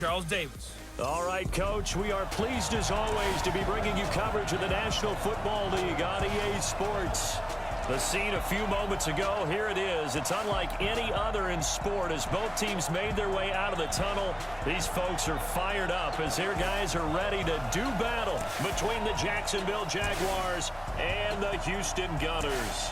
Charles Davis. All right, Coach, we are pleased as always to be bringing you coverage of the National Football League on EA Sports. The scene a few moments ago, here it is. It's unlike any other in sport as both teams made their way out of the tunnel. These folks are fired up as their guys are ready to do battle between the Jacksonville Jaguars and the Houston Gunners.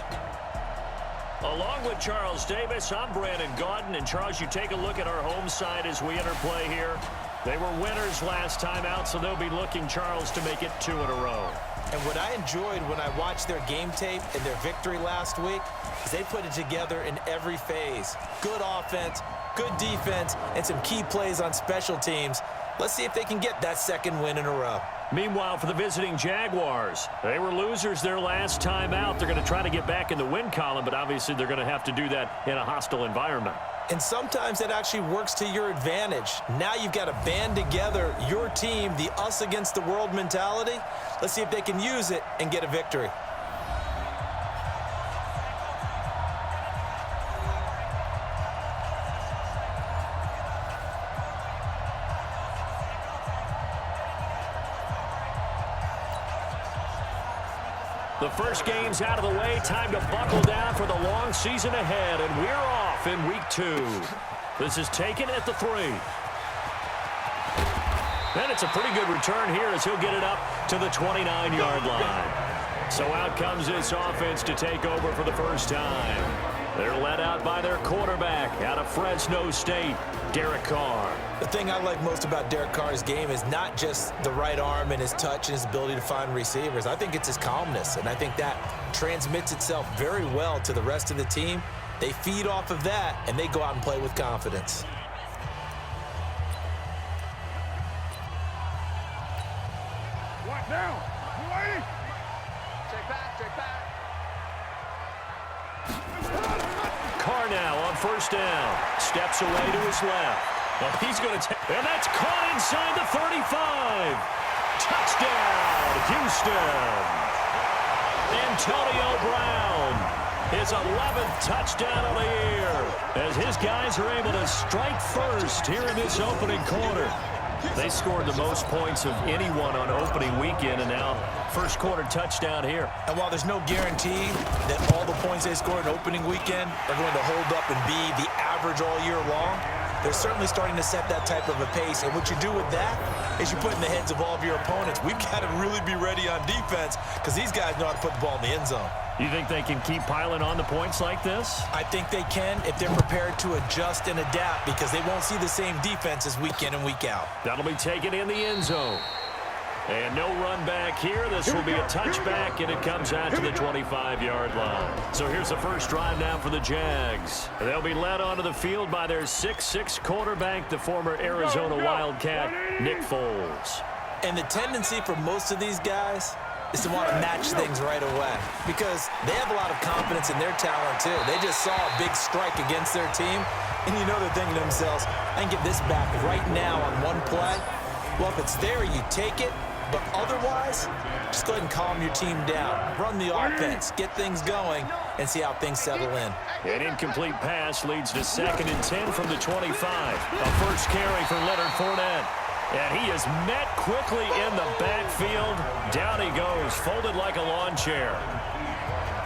Along with Charles Davis, I'm Brandon Gaudin. And Charles, you take a look at our home side as we enter play here. They were winners last time out, so they'll be looking, Charles, to make it 2 in a row. And what I enjoyed when I watched their game tape and their victory last week is they put it together in every phase. Good offense, good defense, and some key plays on special teams. Let's see if they can get that second win in a row. Meanwhile, for the visiting Jaguars, they were losers their last time out. They're going to try to get back in the win column, but obviously they're going to have to do that in a hostile environment. And sometimes that actually works to your advantage. Now you've got to band together your team, the us against the world mentality. Let's see if they can use it and get a victory. The first game's out of the way. Time to buckle down for the long season ahead, and we're off in week 2. This is taken at the 3. And it's a pretty good return here as he'll get it up to the 29-yard line. So out comes this offense to take over for the first time. They're led out by their quarterback out of Fresno State, Derek Carr. The thing I like most about Derek Carr's game is not just the right arm and his touch and his ability to find receivers. I think it's his calmness, and I think that transmits itself very well to the rest of the team. They feed off of that, and they go out and play with confidence. What now? Wait! Check back. Carr now on first down. Steps away to his left. Well, he's going to take, and that's caught inside the 35. Touchdown, Houston. Antonio Brown, his 11th touchdown of the year, as his guys are able to strike first here in this opening quarter. They scored the most points of anyone on opening weekend, and now first quarter touchdown here. And while there's no guarantee that all the points they scored in opening weekend are going to hold up and be the average all year long, they're certainly starting to set that type of a pace. And what you do with that is you put in the heads of all of your opponents, we've got to really be ready on defense because these guys know how to put the ball in the end zone. You think they can keep piling on the points like this? I think they can if they're prepared to adjust and adapt because they won't see the same defenses week in and week out. That'll be taken in the end zone. And no run back here. This will be a touchback, and it comes out to the 25-yard line. So here's the first drive now for the Jags. They'll be led onto the field by their 6'6" quarterback, the former Arizona Wildcat, Nick Foles. And the tendency for most of these guys is to want to match things right away because they have a lot of confidence in their talent too. They just saw a big strike against their team, and you know they're thinking to themselves, I can get this back right now on one play. Well, if it's there, you take it. But otherwise, just go ahead and calm your team down. Run the offense, get things going, and see how things settle in. An incomplete pass leads to 2nd and 10 from the 25. A first carry for Leonard Fournette. And he is met quickly in the backfield. Down he goes, folded like a lawn chair.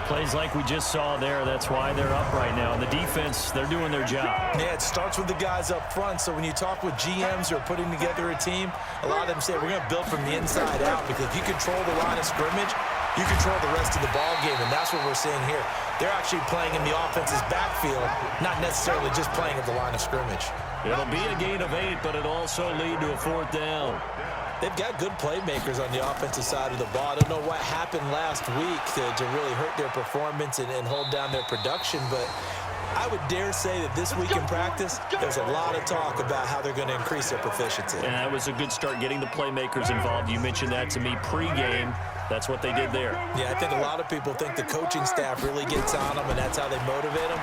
Plays like we just saw there. That's why they're up right now. And the defense, they're doing their job. Yeah, it starts with the guys up front. So when you talk with GMs who are putting together a team, a lot of them say we're going to build from the inside out because if you control the line of scrimmage, you control the rest of the ball game, and that's what we're seeing here. They're actually playing in the offense's backfield, not necessarily just playing at the line of scrimmage. It'll be a gain of 8, but it'll also lead to a 4th down. They've got good playmakers on the offensive side of the ball. I don't know what happened last week to really hurt their performance and hold down their production, but I would dare say that this week in practice, there's a lot of talk about how they're going to increase their proficiency. And that was a good start getting the playmakers involved. You mentioned that to me pregame. That's what they did there. Yeah, I think a lot of people think the coaching staff really gets on them, and that's how they motivate them.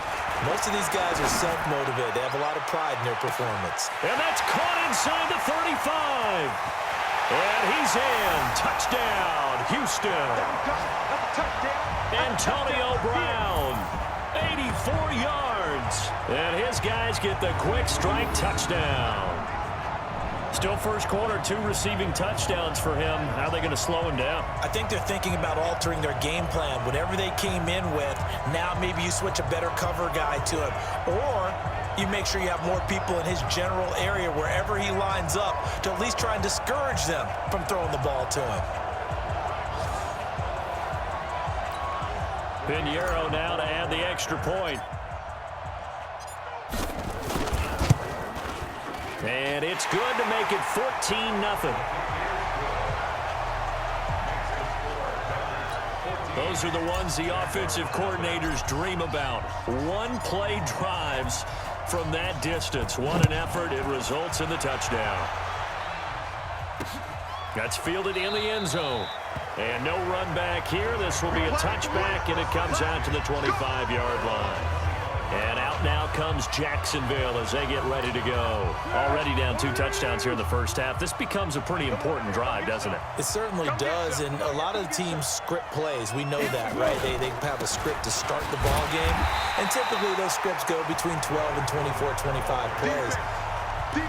Most of these guys are self-motivated. They have a lot of pride in their performance. And that's caught inside the 35. And he's in. Touchdown, Houston. Antonio Brown, 84 yards. And his guys get the quick strike touchdown. Still first quarter, 2 receiving touchdowns for him. How are they going to slow him down? I think they're thinking about altering their game plan. Whatever they came in with, now maybe you switch a better cover guy to him. Or you make sure you have more people in his general area wherever he lines up to at least try and discourage them from throwing the ball to him. Pinheiro now to add the extra point. And it's good to make it 14-0. Those are the ones the offensive coordinators dream about. One-play drives from that distance. What an effort. It results in the touchdown. That's fielded in the end zone. And no run back here. This will be a touchback, and it comes out to the 25-yard line. And out now comes Jacksonville as they get ready to go. Already down 2 touchdowns here in the first half. This becomes a pretty important drive, doesn't it? It certainly does, and a lot of the teams script plays. We know that, right? They have a script to start the ball game, and typically those scripts go between 12 and 24, 25 plays.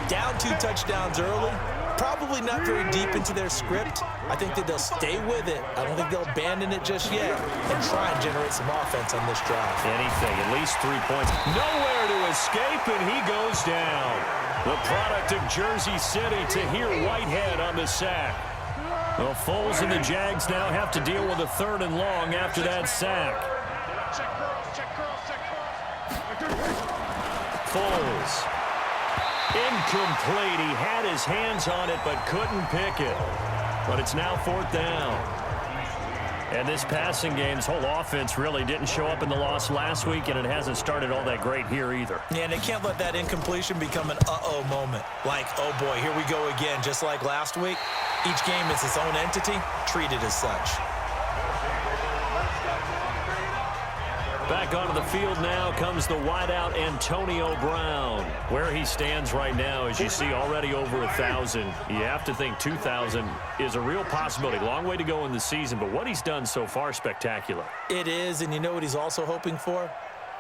Down 2 touchdowns early, probably not very deep into their script. I think that they'll stay with it. I don't think they'll abandon it just yet and try and generate some offense on this drive. Anything, at least 3 points. Nowhere to escape, and he goes down. The product of Jersey City, Tahir Whitehead on the sack. Well, Foles and the Jags now have to deal with a 3rd and long after that sack. Foles. Incomplete. He had his hands on it but couldn't pick it. But it's now 4th down. And this passing game's whole offense really didn't show up in the loss last week, and it hasn't started all that great here either. Yeah, and they can't let that incompletion become an uh-oh moment. Like, oh boy, here we go again, just like last week. Each game is its own entity, treated as such. Back onto the field now comes the wideout Antonio Brown. Where he stands right now, as you see, already over 1,000. You have to think 2,000 is a real possibility. Long way to go in the season, but what he's done so far, spectacular. It is, and you know what he's also hoping for?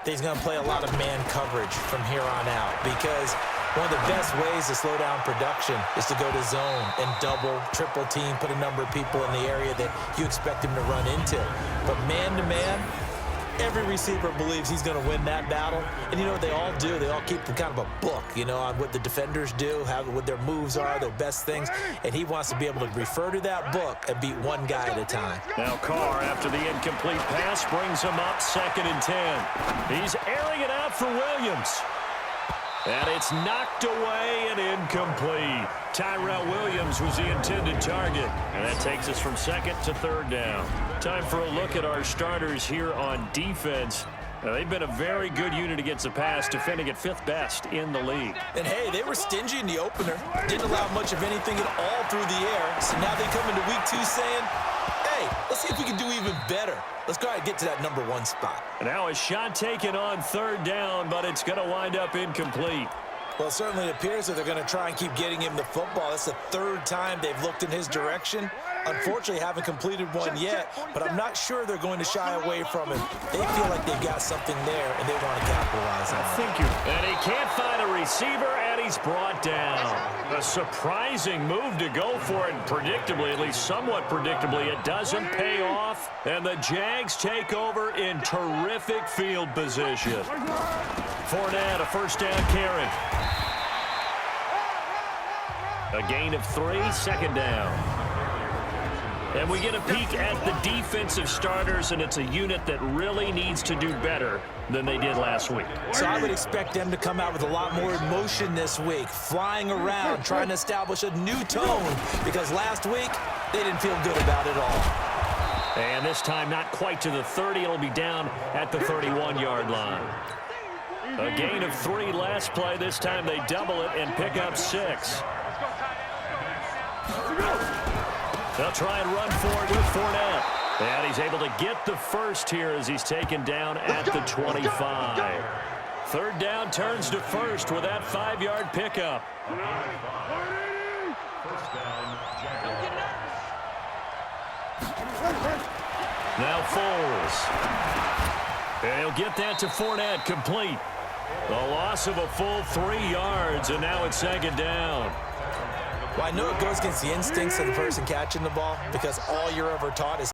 That he's going to play a lot of man coverage from here on out, because one of the best ways to slow down production is to go to zone and double, triple team, put a number of people in the area that you expect him to run into. But man-to-man, every receiver believes he's going to win that battle. And you know what they all do? They all keep kind of a book, you know, on what the defenders do, what their moves are, their best things. And he wants to be able to refer to that book and beat one guy at a time. Now Carr, after the incomplete pass, brings him up 2nd and 10. He's airing it out for Williams. And it's knocked away and incomplete. Tyrell Williams was the intended target. And that takes us from 2nd to 3rd down. Time for a look at our starters here on defense. Now, they've been a very good unit against the pass, defending at 5th best in the league. And hey, they were stingy in the opener. Didn't allow much of anything at all through the air. So now they come into week 2 saying, hey, let's see if we can do even better. Let's go ahead and get to that number 1 spot. And now a shot taken on 3rd down, but it's going to wind up incomplete. Well, it certainly appears that they're going to try and keep getting him the football. That's the 3rd time they've looked in his direction. Unfortunately, haven't completed one yet, but I'm not sure they're going to shy away from it. They feel like they've got something there, and they want to capitalize on it. And he can't find a receiver, and he's brought down. A surprising move to go for it, and predictably, at least somewhat predictably, it doesn't pay off, and the Jags take over in terrific field position. Fournette, a 1st down carry. A gain of 3, 2nd down. And we get a peek at the defensive starters, and it's a unit that really needs to do better than they did last week. So I would expect them to come out with a lot more emotion this week, flying around, trying to establish a new tone, because last week they didn't feel good about it all. And this time not quite to the 30. It'll be down at the 31-yard line. A gain of 3 last play. This time they double it and pick up 6. They'll try and run for it with Fournette. And he's able to get the first here as he's taken down at the 25. 3rd down turns to 1st with that 5-yard pickup. Now Foles. And he'll get that to Fournette, complete. A loss of a full 3 yards, and now it's 2nd down. Well, I know it goes against the instincts of the person catching the ball because all you're ever taught is